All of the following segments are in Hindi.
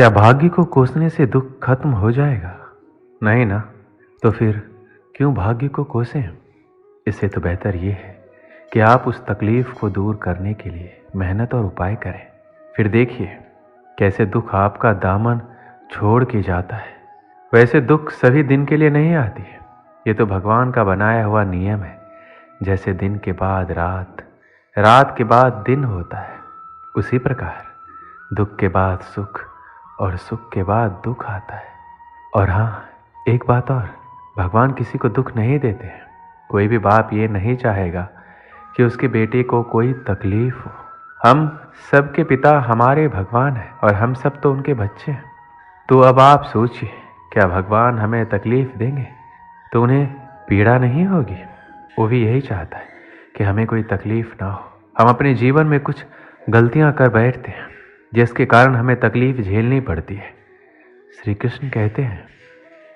क्या भाग्य को कोसने से दुख खत्म हो जाएगा? नहीं ना। तो फिर क्यों भाग्य को कोसें? इससे तो बेहतर ये है कि आप उस तकलीफ को दूर करने के लिए मेहनत और उपाय करें। फिर देखिए कैसे दुख आपका दामन छोड़ के जाता है। वैसे दुख सभी दिन के लिए नहीं आती है, ये तो भगवान का बनाया हुआ नियम है। जैसे दिन के बाद रात, रात के बाद दिन होता है, उसी प्रकार दुख के बाद सुख और सुख के बाद दुख आता है। और हाँ, एक बात और, भगवान किसी को दुख नहीं देते हैं। कोई भी बाप ये नहीं चाहेगा कि उसके बेटे को कोई तकलीफ हो। हम सबके पिता हमारे भगवान हैं और हम सब तो उनके बच्चे हैं। तो अब आप सोचिए, क्या भगवान हमें तकलीफ देंगे तो उन्हें पीड़ा नहीं होगी? वो भी यही चाहता है कि हमें कोई तकलीफ ना हो। हम अपने जीवन में कुछ गलतियां कर बैठते हैं जिसके कारण हमें तकलीफ झेलनी पड़ती है। श्री कृष्ण कहते हैं,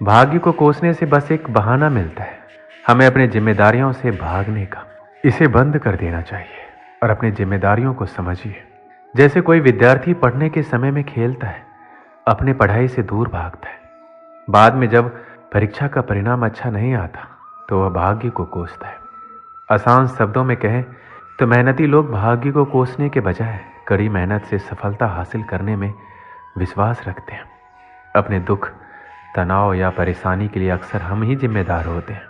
भाग्य को कोसने से बस एक बहाना मिलता है हमें अपनी जिम्मेदारियों से भागने का। इसे बंद कर देना चाहिए और अपनी जिम्मेदारियों को समझिए। जैसे कोई विद्यार्थी पढ़ने के समय में खेलता है, अपने पढ़ाई से दूर भागता है। बाद में जब परीक्षा का परिणाम अच्छा नहीं आता तो वह भाग्य को कोसता है। आसान शब्दों में कहें तो मेहनती लोग भाग्य को कोसने के बजाय कड़ी मेहनत से सफलता हासिल करने में विश्वास रखते हैं। अपने दुख, तनाव या परेशानी के लिए अक्सर हम ही जिम्मेदार होते हैं।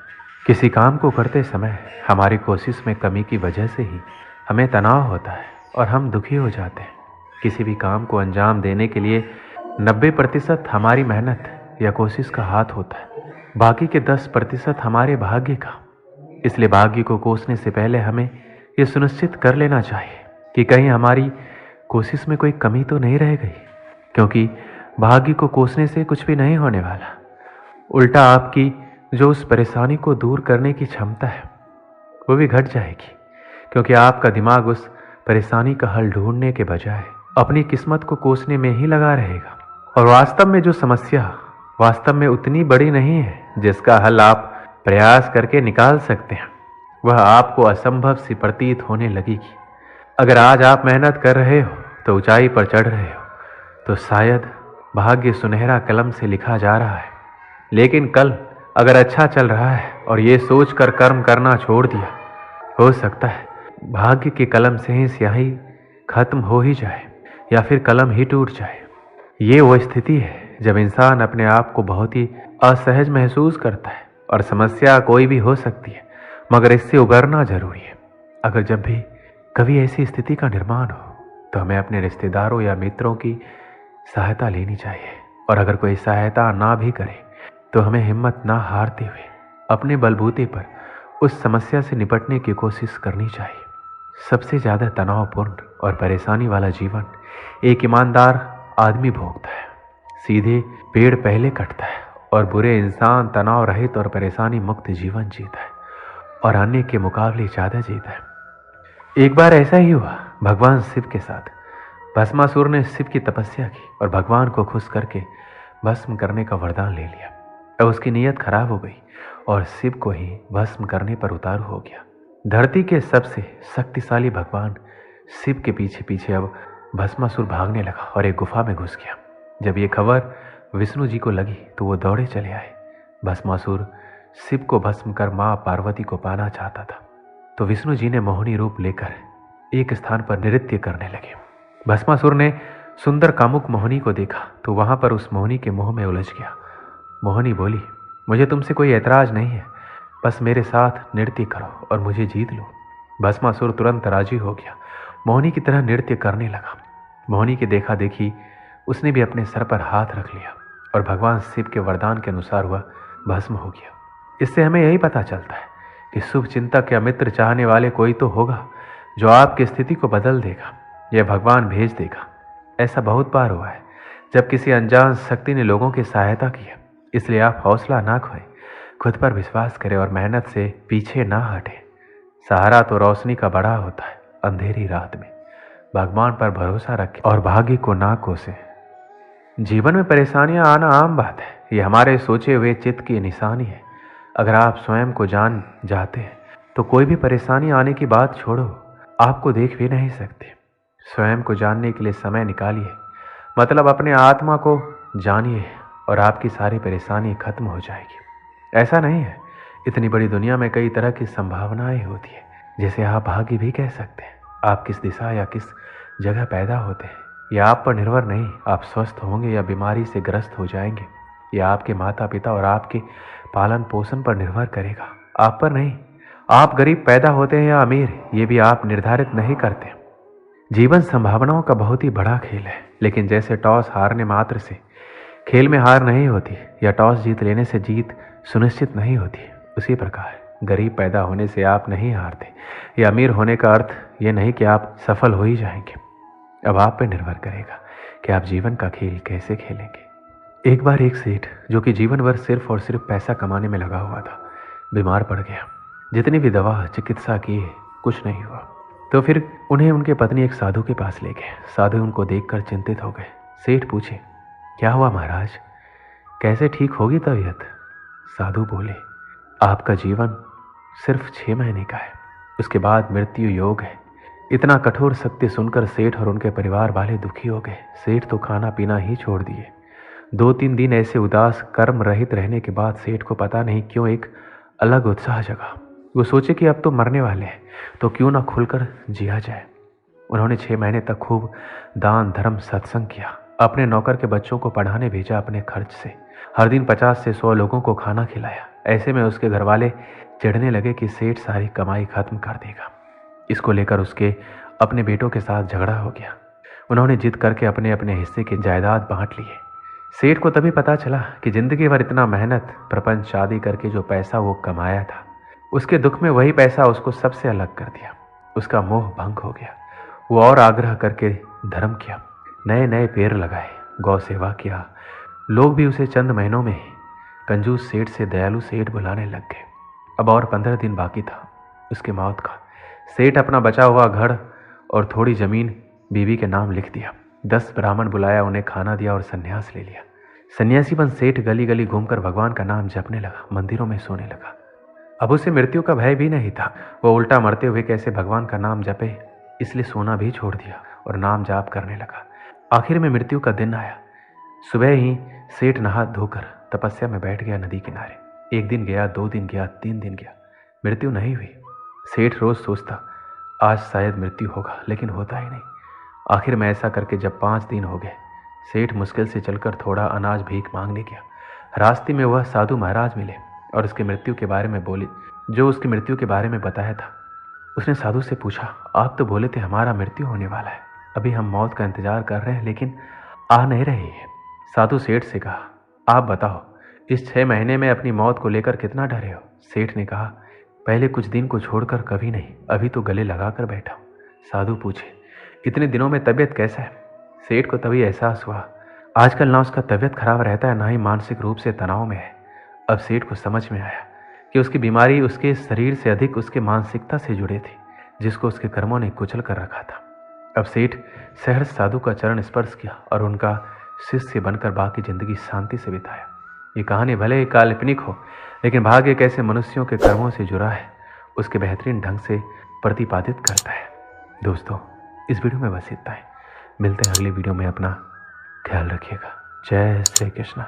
किसी काम को करते समय हमारी कोशिश में कमी की वजह से ही हमें तनाव होता है और हम दुखी हो जाते हैं। किसी भी काम को अंजाम देने के लिए 90% हमारी मेहनत या कोशिश का हाथ होता है, बाकी के 10% हमारे भाग्य का। इसलिए भाग्य को कोसने से पहले हमें ये सुनिश्चित कर लेना चाहिए कि कहीं हमारी कोशिश में कोई कमी तो नहीं रह गई, क्योंकि भाग्य को कोसने से कुछ भी नहीं होने वाला। उल्टा आपकी जो उस परेशानी को दूर करने की क्षमता है वो भी घट जाएगी, क्योंकि आपका दिमाग उस परेशानी का हल ढूंढने के बजाय अपनी किस्मत को कोसने में ही लगा रहेगा। और वास्तव में जो समस्या वास्तव में उतनी बड़ी नहीं है जिसका हल आप प्रयास करके निकाल सकते हैं, वह आपको असंभव सी प्रतीत होने लगेगी। अगर आज आप मेहनत कर रहे हो तो ऊंचाई पर चढ़ रहे हो, तो शायद भाग्य सुनहरा कलम से लिखा जा रहा है। लेकिन कल अगर अच्छा चल रहा है और ये सोचकर कर्म करना छोड़ दिया, हो सकता है भाग्य के कलम से ही स्याही खत्म हो ही जाए या फिर कलम ही टूट जाए। ये वो स्थिति है जब इंसान अपने आप को बहुत ही असहज महसूस करता है। और समस्या कोई भी हो सकती है, मगर इससे उबरना जरूरी है। अगर जब भी कभी ऐसी स्थिति का निर्माण हो तो हमें अपने रिश्तेदारों या मित्रों की सहायता लेनी चाहिए। और अगर कोई सहायता ना भी करे तो हमें हिम्मत ना हारते हुए अपने बलबूते पर उस समस्या से निपटने की कोशिश करनी चाहिए। सबसे ज़्यादा तनावपूर्ण और परेशानी वाला जीवन एक ईमानदार आदमी भोगता है। सीधे पेड़ पहले कटता है और बुरे इंसान तनाव रहित और परेशानी मुक्त जीवन जीता है और अन्य के मुकाबले ज़्यादा जीता है। एक बार ऐसा ही हुआ भगवान शिव के साथ। भस्मासुर ने शिव की तपस्या की और भगवान को खुश करके भस्म करने का वरदान ले लिया। अब उसकी नीयत खराब हो गई और शिव को ही भस्म करने पर उतारू हो गया। धरती के सबसे शक्तिशाली भगवान शिव के पीछे पीछे अब भस्मासुर भागने लगा और एक गुफा में घुस गया। जब ये खबर विष्णु जी को लगी तो वो दौड़े चले आए। भस्मासुर शिव को भस्म कर माँ पार्वती को पाना चाहता था, तो विष्णु जी ने मोहिनी रूप लेकर एक स्थान पर नृत्य करने लगे। भस्मासुर ने सुंदर कामुक मोहिनी को देखा तो वहां पर उस मोहिनी के मोह में उलझ गया। मोहिनी बोली, मुझे तुमसे कोई ऐतराज नहीं है, बस मेरे साथ नृत्य करो और मुझे जीत लो। भस्मासुर तुरंत राजी हो गया, मोहिनी की तरह नृत्य करने लगा। मोहिनी की देखा देखी उसने भी अपने सर पर हाथ रख लिया और भगवान शिव के वरदान के अनुसार वह भस्म हो गया। इससे हमें यही पता चलता है कि शुभ चिंतक या मित्र चाहने वाले कोई तो होगा जो आपकी स्थिति को बदल देगा या भगवान भेज देगा। ऐसा बहुत बार हुआ है जब किसी अनजान शक्ति ने लोगों की सहायता की है। इसलिए आप हौसला ना खोएं, खुद पर विश्वास करें और मेहनत से पीछे ना हटें। सहारा तो रोशनी का बड़ा होता है अंधेरी रात में। भगवान पर भरोसा रखें और भाग्य को ना कोसें। जीवन में परेशानियां आना आम बात है, ये हमारे सोचे हुए चित्त की निशानी है। अगर आप स्वयं को जान जाते हैं तो कोई भी परेशानी आने की बात छोड़ो, आपको देख भी नहीं सकते। स्वयं को जानने के लिए समय निकालिए, मतलब अपने आत्मा को जानिए और आपकी सारी परेशानी खत्म हो जाएगी। ऐसा नहीं है, इतनी बड़ी दुनिया में कई तरह की संभावनाएं होती है, जिसे आप भाग्य भी कह सकते हैं। आप किस दिशा या किस जगह पैदा होते हैं यह आप पर निर्भर नहीं। आप स्वस्थ होंगे या बीमारी से ग्रस्त हो जाएंगे, यह आपके माता पिता और आपके पालन पोषण पर निर्भर करेगा, आप पर नहीं। आप गरीब पैदा होते हैं या अमीर, ये भी आप निर्धारित नहीं करते। जीवन संभावनाओं का बहुत ही बड़ा खेल है, लेकिन जैसे टॉस हारने मात्र से खेल में हार नहीं होती या टॉस जीत लेने से जीत सुनिश्चित नहीं होती, उसी प्रकार गरीब पैदा होने से आप नहीं हारते या अमीर होने का अर्थ ये नहीं कि आप सफल हो ही जाएंगे। अब आप पे निर्भर करेगा कि आप जीवन का खेल कैसे खेलेंगे। एक बार एक सेठ, जो कि जीवन भर सिर्फ और सिर्फ पैसा कमाने में लगा हुआ था, बीमार पड़ गया। जितनी भी दवा चिकित्सा की कुछ नहीं हुआ, तो फिर उन्हें उनके पत्नी एक साधु के पास ले गए। साधु उनको देखकर चिंतित हो गए। सेठ पूछे, क्या हुआ महाराज, कैसे ठीक होगी तबीयत? साधु बोले, आपका जीवन सिर्फ 6 महीने का है, उसके बाद मृत्यु योग है। इतना कठोर सत्य सुनकर सेठ और उनके परिवार वाले दुखी हो गए। सेठ तो खाना पीना ही छोड़ दिए। 2-3 दिन ऐसे उदास कर्म रहित रहने के बाद सेठ को पता नहीं क्यों एक अलग उत्साह जगा। वो सोचे कि अब तो मरने वाले हैं, तो क्यों ना खुलकर जिया जाए। उन्होंने 6 महीने तक खूब दान धर्म सत्संग किया, अपने नौकर के बच्चों को पढ़ाने भेजा अपने खर्च से, हर दिन 50 से 100 लोगों को खाना खिलाया। ऐसे में उसके घर वाले चिढ़ने लगे कि सेठ सारी कमाई खत्म कर देगा। इसको लेकर उसके अपने बेटों के साथ झगड़ा हो गया। उन्होंने जिद करके अपने अपने हिस्से की जायदाद बांट लिए। सेठ को तभी पता चला कि जिंदगी भर इतना मेहनत प्रपंच शादी करके जो पैसा वो कमाया था, उसके दुख में वही पैसा उसको सबसे अलग कर दिया। उसका मोह भंग हो गया। वो और आग्रह करके धर्म किया, नए नए पेड़ लगाए, गौ सेवा किया। लोग भी उसे चंद महीनों में ही कंजूस सेठ से दयालु सेठ बुलाने लग गए। अब और 15 दिन बाकी था उसके मौत का। सेठ अपना बचा हुआ घर और थोड़ी जमीन बीवी के नाम लिख दिया। 10 ब्राह्मण बुलाया, उन्हें खाना दिया और संन्यास ले लिया। सन्यासी बन सेठ गली गली घूमकर भगवान का नाम जपने लगा, मंदिरों में सोने लगा। अब उसे मृत्यु का भय भी नहीं था। वो उल्टा मरते हुए कैसे भगवान का नाम जपे, इसलिए सोना भी छोड़ दिया और नाम जाप करने लगा। आखिर में मृत्यु का दिन आया। सुबह ही सेठ नहा धोकर तपस्या में बैठ गया नदी किनारे। 1 दिन गया, 2 दिन गया, 3 दिन गया, मृत्यु नहीं हुई। सेठ रोज सोचता, आज शायद मृत्यु होगा, लेकिन होता ही नहीं। आखिर में ऐसा करके जब 5 दिन हो गए, सेठ मुश्किल से चलकर थोड़ा अनाज भीख मांगने गया। रास्ते में वह साधु महाराज मिले और उसकी मृत्यु के बारे में बोले, जो उसकी मृत्यु के बारे में बताया था। उसने साधु से पूछा, आप तो बोले थे हमारा मृत्यु होने वाला है, अभी हम मौत का इंतजार कर रहे हैं लेकिन आ नहीं रही है। साधु सेठ से कहा, आप बताओ, इस 6 महीने में अपनी मौत को लेकर कितना डरे हो? सेठ ने कहा, पहले कुछ दिन को छोड़कर कभी नहीं, अभी तो गले लगाकर बैठा हूं। साधु पूछे, इतने दिनों में तबीयत कैसा है? सेठ को तभी एहसास हुआ, आजकल ना उसका तबीयत खराब रहता है, ना ही मानसिक रूप से तनाव में है। अब सेठ को समझ में आया कि उसकी बीमारी उसके शरीर से अधिक उसके मानसिकता से जुड़े थी, जिसको उसके कर्मों ने कुचल कर रखा था। अब सेठ सहर्ष साधु का चरण स्पर्श किया और उनका शिष्य बनकर बाकी जिंदगी शांति से बिताया। ये कहानी भले ही काल्पनिक हो, लेकिन भाग्य कैसे मनुष्यों के कर्मों से जुड़ा है, उसके बेहतरीन ढंग से प्रतिपादित करता है। दोस्तों, इस वीडियो में बस इतना है। मिलते हैं अगली वीडियो में। अपना ख्याल रखिएगा। जय श्री कृष्ण।